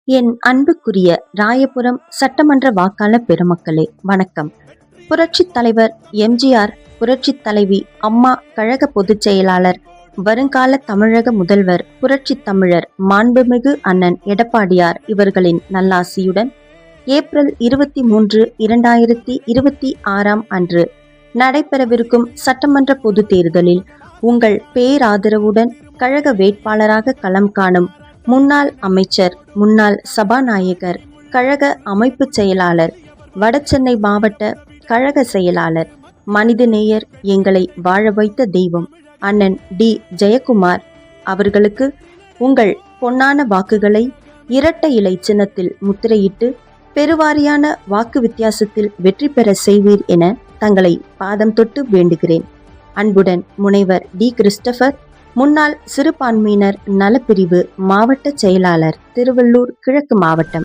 என் அன்புக்குரிய ராயபுரம் சட்டமன்ற வாக்காளர் பெருமக்களே வணக்கம். புரட்சித் தலைவர் எம்ஜிஆர், புரட்சித் தலைவி அம்மா, கழக பொதுச் செயலாளர், வருங்கால தமிழக முதல்வர், புரட்சித் தமிழர் மாண்புமிகு அண்ணன் எடப்பாடியார் இவர்களின் நல்லாசியுடன் ஏப்ரல் 23, 2026 அன்று நடைபெறவிருக்கும் சட்டமன்ற பொதுத் தேர்தலில் உங்கள் பேராதரவுடன் கழக வேட்பாளராக களம் காணும் முன்னாள் அமைச்சர், முன்னாள் சபாநாயகர், கழக அமைப்பு செயலாளர், வடசென்னை மாவட்ட கழக செயலாளர், மனிதநேயர், எங்களை வாழ வைத்த தெய்வம் அண்ணன் டி. ஜெயக்குமார் அவர்களுக்கு உங்கள் பொன்னான வாக்குகளை இரட்டை இலை சின்னத்தில் முத்திரையிட்டு பெருவாரியான வாக்கு வித்தியாசத்தில் வெற்றி பெற செய்வீர் என தங்களை பாதம் தொட்டு வேண்டுகிறேன். அன்புடன் முனைவர் டி. கிறிஸ்டபர், முன்னாள் சிறுபான்மையினர் நலப்பிரிவு மாவட்ட செயலாளர், திருவள்ளூர் கிழக்கு மாவட்டம்.